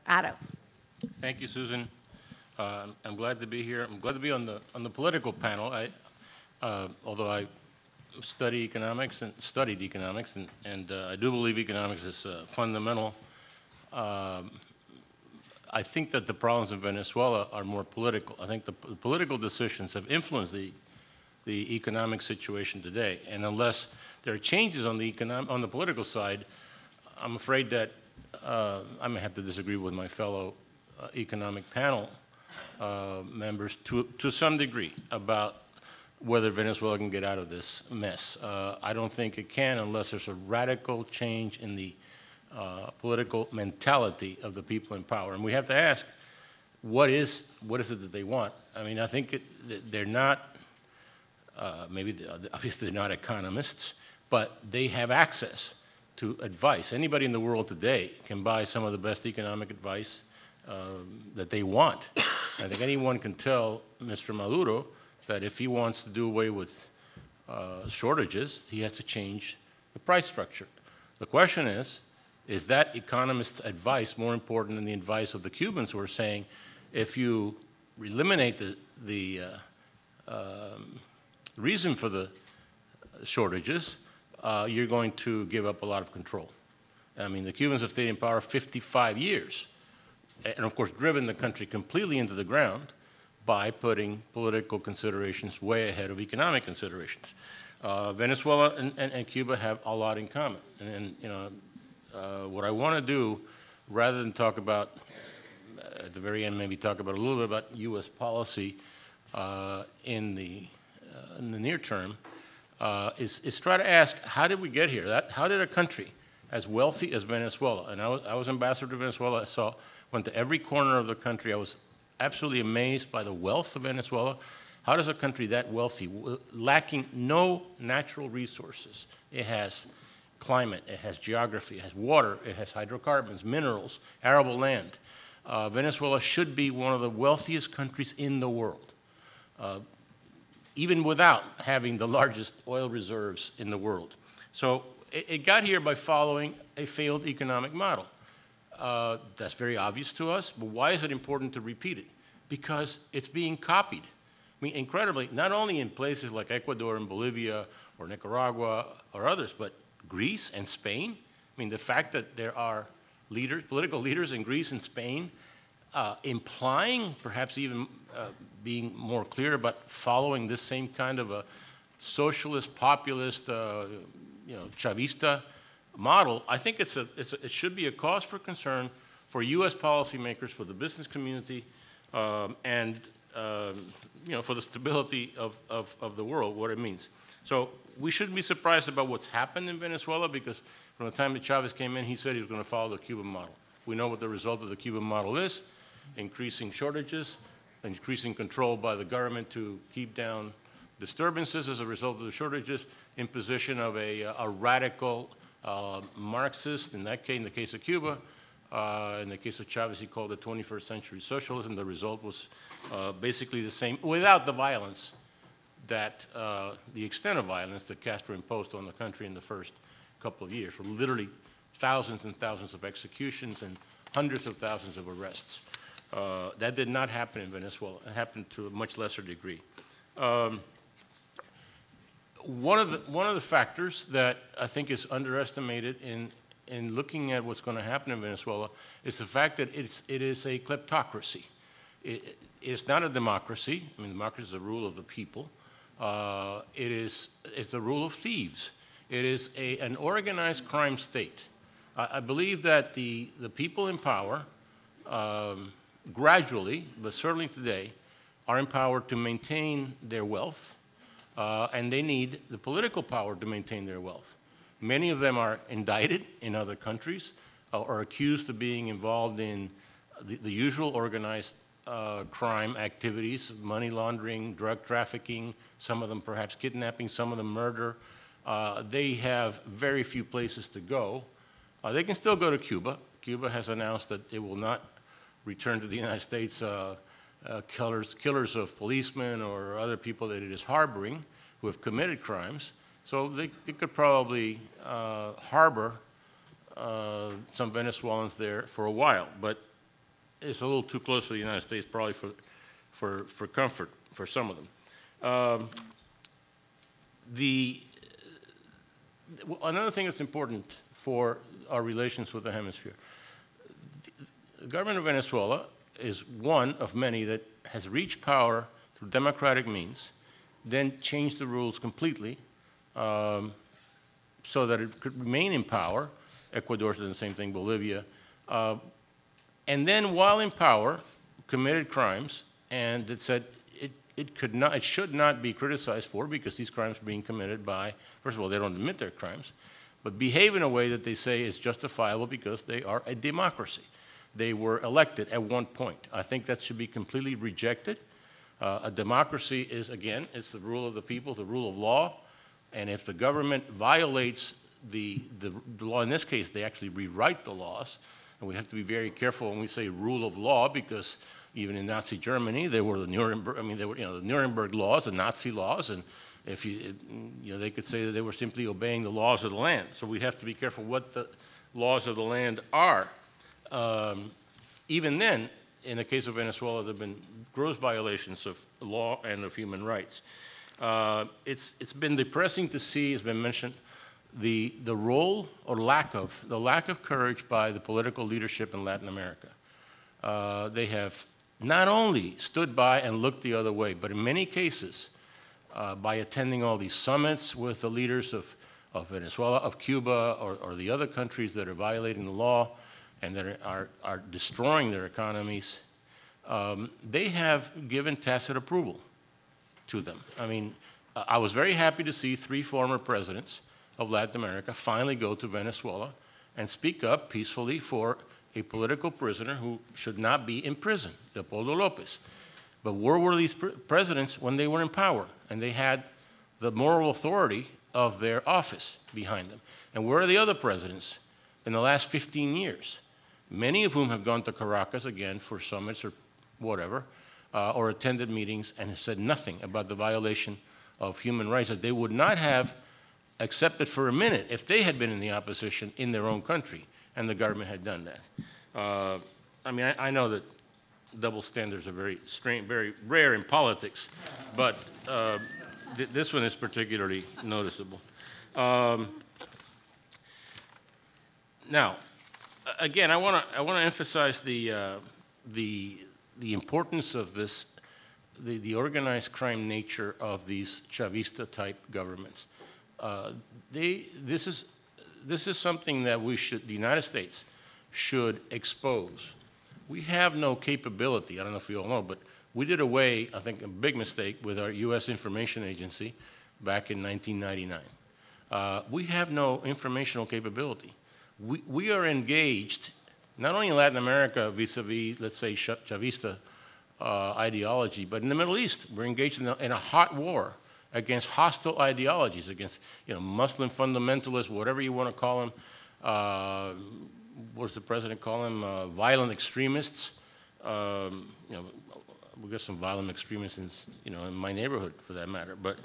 Otto. Thank you, Susan. I'm glad to be here. I'm glad to be on the political panel. Although I studied economics, and I do believe economics is fundamental. I think that the problems in Venezuela are more political. I think the political decisions have influenced the economic situation today, and unless there are changes on the political side, I'm afraid that I may have to disagree with my fellow economic panel members to some degree about whether Venezuela can get out of this mess. I don't think it can unless there's a radical change in the political mentality of the people in power. And we have to ask, what is it that they want? I mean, I think they're not, obviously they're not economists, but they have access to advice. Anybody in the world today can buy some of the best economic advice that they want. I think anyone can tell Mr. Maduro that if he wants to do away with shortages, he has to change the price structure. The question is that economist's advice more important than the advice of the Cubans who are saying, if you eliminate the reason for the shortages, you're going to give up a lot of control. I mean, the Cubans have stayed in power 55 years, and of course driven the country completely into the ground by putting political considerations way ahead of economic considerations. Venezuela and Cuba have a lot in common, and you know, what I want to do, rather than talk about, at the very end, maybe talk about a little bit about U.S. policy in the near term, is try to ask, how did we get here? How did a country as wealthy as Venezuela, and I was ambassador to Venezuela, went to every corner of the country. I was absolutely amazed by the wealth of Venezuela. How does a country that wealthy, lacking no natural resources, it has climate, it has geography, it has water, it has hydrocarbons, minerals, arable land. Venezuela should be one of the wealthiest countries in the world, even without having the largest oil reserves in the world. So it got here by following a failed economic model. That's very obvious to us, but why is it important to repeat it? Because it's being copied. I mean, incredibly, not only in places like Ecuador and Bolivia or Nicaragua or others, but Greece and Spain. I mean, the fact that there are leaders, political leaders in Greece and Spain, implying, perhaps even being more clear about following this same kind of a socialist, populist, Chavista model, I think it should be a cause for concern for U.S. policymakers, for the business community, and for the stability of the world, what it means. So we shouldn't be surprised about what's happened in Venezuela, because from the time that Chavez came in, he said he was going to follow the Cuban model. We know what the result of the Cuban model is: increasing shortages, increasing control by the government to keep down disturbances as a result of the shortages, imposition of a radical Marxist, in the case of Cuba. In the case of Chavez, he called it 21st century socialism. The result was basically the same, without the violence that, the extent of violence that Castro imposed on the country in the first couple of years, with literally thousands and thousands of executions and hundreds of thousands of arrests. That did not happen in Venezuela. It happened to a much lesser degree. One of the factors that I think is underestimated in looking at what's going to happen in Venezuela is the fact that it is a kleptocracy. It's not a democracy. I mean, democracy is the rule of the people. It's the rule of thieves. It is an organized crime state. I believe that the people in power, gradually, but certainly today, are empowered to maintain their wealth, and they need the political power to maintain their wealth. Many of them are indicted in other countries or accused of being involved in the usual organized crime activities, money laundering, drug trafficking, some of them perhaps kidnapping, some of them murder. They have very few places to go. They can still go to Cuba. Cuba has announced that it will not return to the United States killers of policemen or other people that it is harboring who have committed crimes. So they could probably harbor some Venezuelans there for a while. But is a little too close to the United States, probably for comfort for some of them. Another thing that's important for our relations with the hemisphere, the government of Venezuela is one of many that has reached power through democratic means, then changed the rules completely so that it could remain in power. Ecuador did the same thing, Bolivia. And then while in power, committed crimes, and it said it should not be criticized for, because these crimes are being committed by, first of all, they don't admit their crimes, but behave in a way that they say is justifiable because they are a democracy. They were elected at one point. I think that should be completely rejected. A democracy is, again, it's the rule of the people, the rule of law, and if the government violates the law, in this case, they actually rewrite the laws, and we have to be very careful when we say rule of law, because even in Nazi Germany, there were the Nuremberg, the Nuremberg laws, the Nazi laws, and if they could say that they were simply obeying the laws of the land. So we have to be careful what the laws of the land are. Even then, in the case of Venezuela, there have been gross violations of law and of human rights. It's been depressing to see, as been mentioned, the role or lack of courage by the political leadership in Latin America. They have not only stood by and looked the other way, but in many cases, by attending all these summits with the leaders of Venezuela, of Cuba, or the other countries that are violating the law and that are destroying their economies, they have given tacit approval to them. I mean, I was very happy to see 3 former presidents of Latin America finally go to Venezuela and speak up peacefully for a political prisoner who should not be in prison, Leopoldo Lopez. But where were these presidents when they were in power and they had the moral authority of their office behind them? And where are the other presidents in the last 15 years? Many of whom have gone to Caracas again for summits or whatever, or attended meetings and have said nothing about the violation of human rights that they would not have accepted for a minute if they had been in the opposition in their own country and the government had done that. I mean, I know that double standards are very strange, very rare in politics, but this one is particularly noticeable. Now, again, I want to emphasize the importance of this, the organized crime nature of these Chavista-type governments. This is something that the United States should expose. We have no capability, I don't know if you all know, but we did away, I think, a big mistake with our U.S. Information Agency back in 1999. We have no informational capability. We are engaged, not only in Latin America vis-a-vis, let's say, Chavista ideology, but in the Middle East. We're engaged in a hot war against hostile ideologies, against Muslim fundamentalists, whatever you want to call them. What does the president call them? Violent extremists. We got some violent extremists in my neighborhood, for that matter. But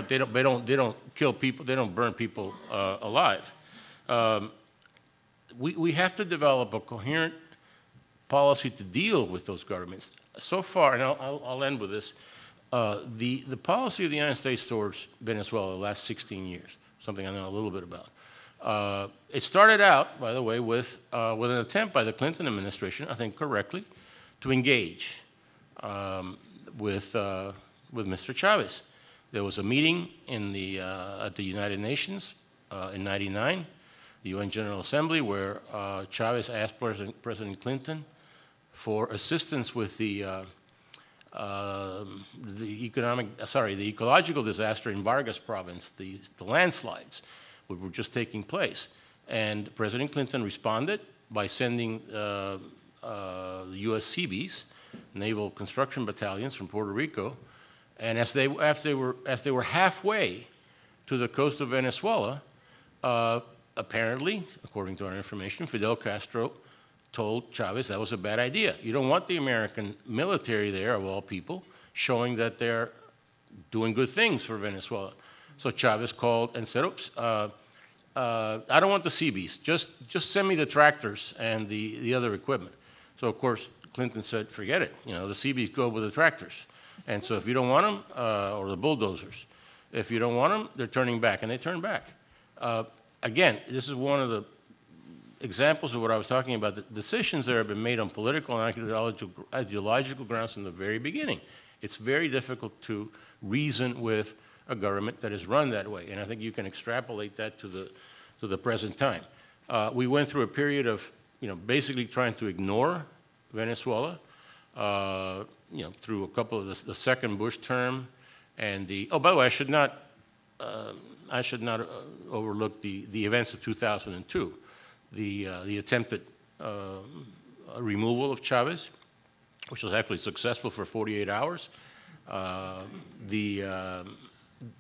they don't kill people. They don't burn people alive. We have to develop a coherent policy to deal with those governments. So far, and I'll end with this. The policy of the United States towards Venezuela the last 16 years, something I know a little bit about. It started out, by the way, with an attempt by the Clinton administration, I think correctly, to engage with Mr. Chavez. There was a meeting at the United Nations in '99, the UN General Assembly, where Chavez asked President Clinton for assistance with the ecological disaster in Vargas province, the landslides, which were just taking place. And President Clinton responded by sending the U.S. Seabees, naval construction battalions from Puerto Rico, and as they were halfway to the coast of Venezuela, apparently, according to our information, Fidel Castro told Chavez that was a bad idea. You don't want the American military there, of all people, showing that they're doing good things for Venezuela. So Chavez called and said, oops, I don't want the Seabees. Just send me the tractors and the other equipment. So, of course, Clinton said, forget it. You know, the Seabees go with the tractors. And so if you don't want them, or the bulldozers, if you don't want them, they're turning back. And they turn back. Again, this is one of the examples of what I was talking about. The decisions there have been made on political and ideological grounds from the very beginning. It's very difficult to reason with a government that is run that way. And I think you can extrapolate that to the present time. We went through a period of, basically trying to ignore Venezuela, through a couple of the second Bush term and oh, by the way, I should not overlook the events of 2002, the attempted removal of Chavez, which was actually successful for 48 hours.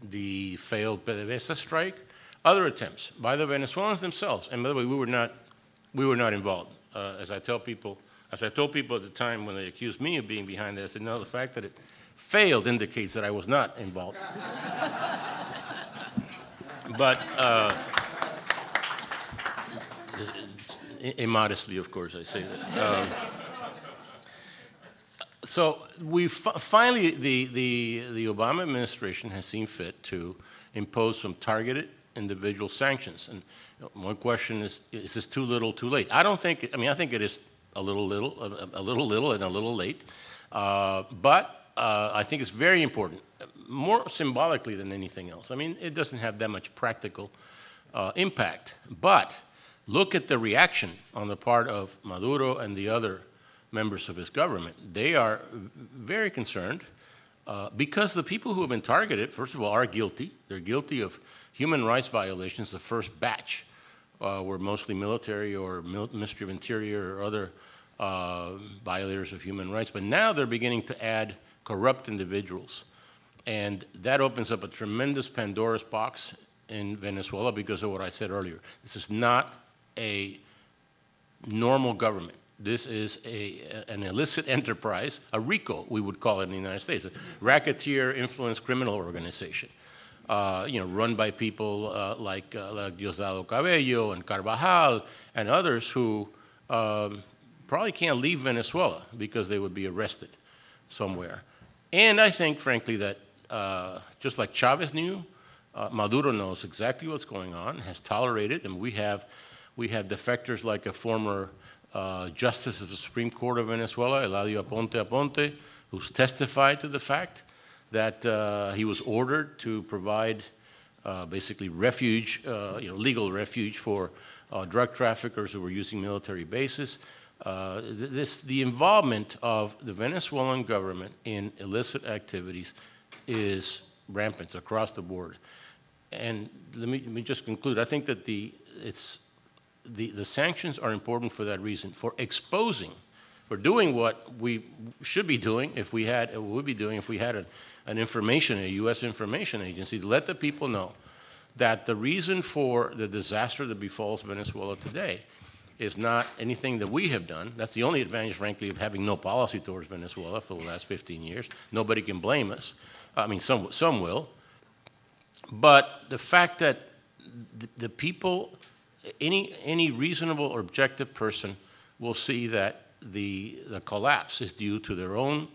The failed PDVSA strike, other attempts by the Venezuelans themselves. And by the way, we were not involved. As I told people at the time when they accused me of being behind that, I said, no, the fact that it failed indicates that I was not involved. But immodestly, of course, I say that. So we finally, the Obama administration has seen fit to impose some targeted individual sanctions. And one question is this too little, too late? I think it is a little and a little late. But I think it's very important, more symbolically than anything else. I mean, it doesn't have that much practical impact. But look at the reaction on the part of Maduro and the other members of his government. They are very concerned because the people who have been targeted, first of all, are guilty. They're guilty of human rights violations. The first batch were mostly military or Ministry of Interior or other violators of human rights. But now they're beginning to add corrupt individuals. And that opens up a tremendous Pandora's box in Venezuela because of what I said earlier. This is not a normal government. This is an illicit enterprise, a RICO, we would call it in the United States, a racketeer influence criminal organization, run by people like Diosdado Cabello and Carvajal and others who probably can't leave Venezuela because they would be arrested somewhere. And I think, frankly, that just like Chavez knew, Maduro knows exactly what's going on, has tolerated, and we have defectors like a former Justice of the Supreme Court of Venezuela, Eladio Aponte, who's testified to the fact that he was ordered to provide basically refuge, legal refuge for drug traffickers who were using military bases. The involvement of the Venezuelan government in illicit activities is rampant across the board. And let me just conclude. I think that the sanctions are important for that reason, for exposing, for doing what we should be doing if we had, would be doing if we had a U.S. information agency, to let the people know that the reason for the disaster that befalls Venezuela today is not anything that we have done. That's the only advantage, frankly, of having no policy towards Venezuela for the last 15 years. Nobody can blame us. I mean, some will. But the fact that the people, any reasonable or objective person will see that the collapse is due to their own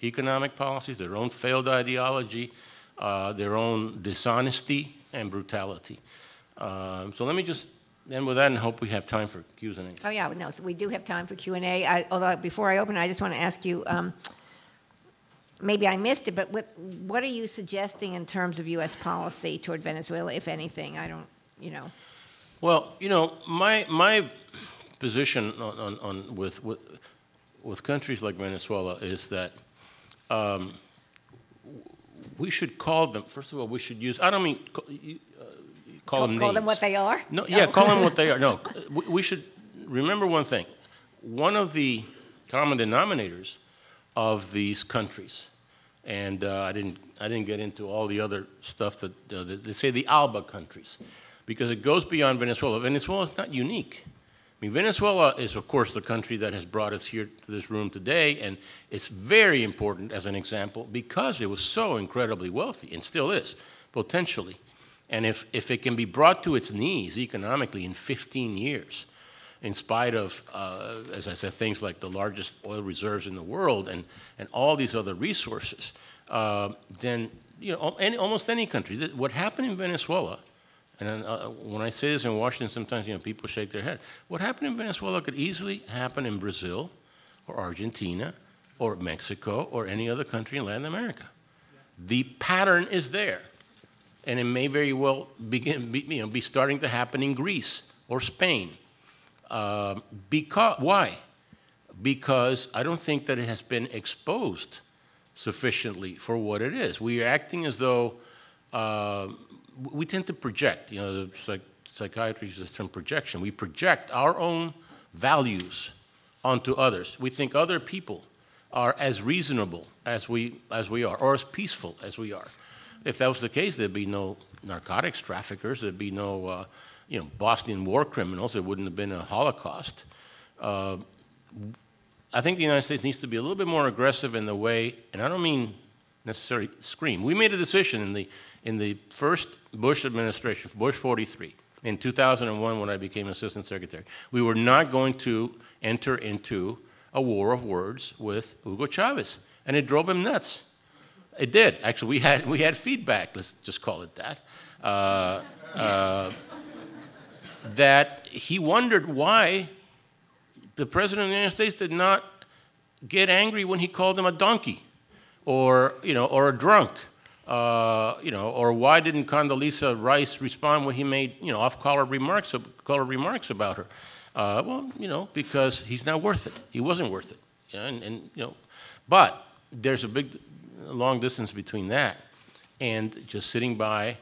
economic policies, their own failed ideology, their own dishonesty and brutality. So let me just end with that and hope we have time for Q&A. Oh yeah, no, so we do have time for Q&A. Although before I open, I just want to ask you, maybe I missed it, but what are you suggesting in terms of U.S. policy toward Venezuela, if anything? I don't, Well, my position with countries like Venezuela is that we should call them, first of all, we should use, I don't mean call them names. Call them what they are? No, yeah, call them what they are. No, we should remember one thing. One of the common denominators of these countries, and I didn't get into all the other stuff that they say the ALBA countries, because it goes beyond Venezuela. Venezuela is not unique. I mean, Venezuela is, of course, the country that has brought us here to this room today, and it's very important as an example because it was so incredibly wealthy, and still is, potentially. And if it can be brought to its knees economically in 15 years, in spite of, as I said, things like the largest oil reserves in the world and all these other resources, then almost any country. What happened in Venezuela, and when I say this in Washington, sometimes people shake their head. What happened in Venezuela could easily happen in Brazil or Argentina or Mexico or any other country in Latin America. The pattern is there. And it may very well be starting to happen in Greece or Spain. Why? Because I don't think that it has been exposed sufficiently for what it is. We are acting as though we tend to project. The psychiatry uses the term projection. We project our own values onto others. We think other people are as reasonable as we are, or as peaceful as we are. If that was the case, there'd be no narcotics traffickers. There'd be no, Bosnian war criminals. There wouldn't have been a Holocaust. I think the United States needs to be a little bit more aggressive in the way, and I don't mean necessarily scream. We made a decision in the first Bush administration, Bush 43, in 2001 when I became Assistant Secretary. We were not going to enter into a war of words with Hugo Chavez, and it drove him nuts. It did. Actually, we had feedback, let's just call it that, that he wondered why the President of the United States did not get angry when he called him a donkey or a drunk, or why didn't Condoleezza Rice respond when he made, off-color remarks about her? Because he's not worth it. He wasn't worth it. But there's a long distance between that and just sitting by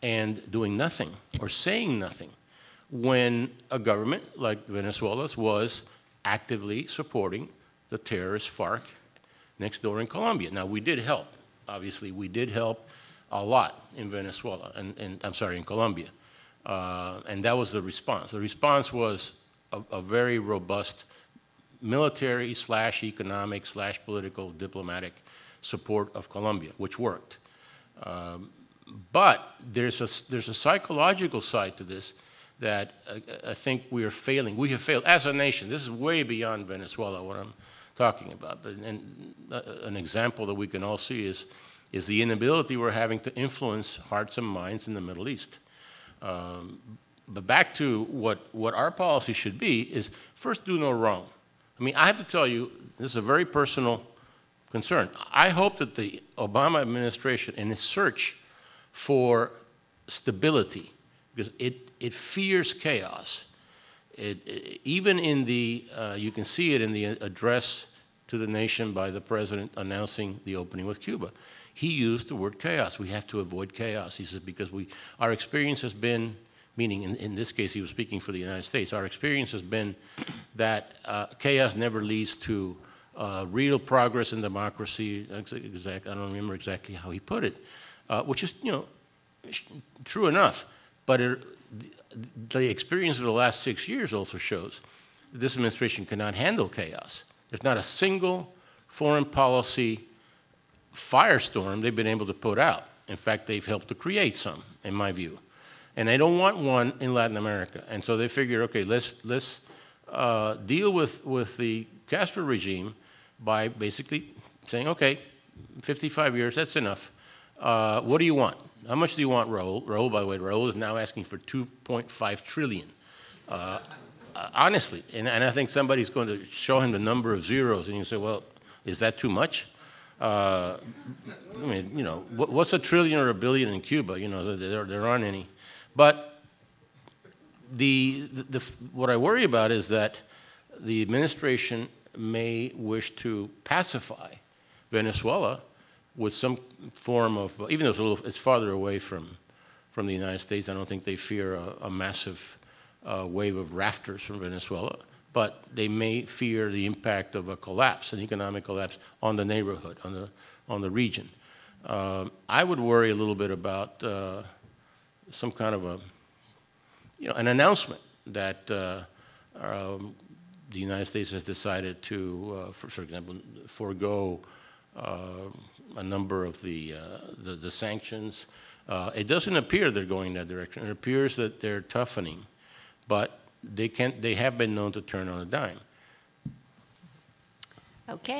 and doing nothing or saying nothing when a government like Venezuela's was actively supporting the terrorist FARC next door in Colombia. Now, we did help. Obviously, we did help a lot in Venezuela, and I'm sorry, in Colombia. And that was the response. The response was a very robust military / economic / political diplomatic support of Colombia, which worked. But there's a psychological side to this that I think we are failing. We have failed as a nation. This is way beyond Venezuela, what I'm talking about. But an example that we can all see is the inability we're having to influence hearts and minds in the Middle East. But back to what our policy should be is first do no wrong. I mean, I have to tell you, this is a very personal concern. I hope that the Obama administration, in its search for stability, because it fears chaos. Even in the, you can see it in the address to the nation by the president announcing the opening with Cuba. He used the word chaos. We have to avoid chaos. He says, because our experience has been, meaning in this case he was speaking for the United States, our experience has been that chaos never leads to real progress in democracy. I don't remember exactly how he put it, which is, true enough. But the experience of the last 6 years also shows that this administration cannot handle chaos. There's not a single foreign policy firestorm they've been able to put out. In fact, they've helped to create some, in my view. And they don't want one in Latin America. And so they figure, okay, let's deal with the Castro regime by basically saying, okay, 55 years, that's enough. What do you want? How much do you want, Raul? Raul, by the way, Raul is now asking for $2.5 trillion. Honestly, and I think somebody's going to show him the number of zeros, and you say, well, is that too much? I mean, what's a trillion or a billion in Cuba? There aren't any. But what I worry about is that the administration may wish to pacify Venezuela with some form of, even though it's farther away from the United States, I don't think they fear a massive wave of rafters from Venezuela, but they may fear the impact of a collapse, an economic collapse on the neighborhood, on the region. I would worry a little bit about some kind of an announcement that the United States has decided to, for example, forego a number of the sanctions It doesn't appear they're going that direction. It appears that they're toughening, but they have been known to turn on a dime. Okay.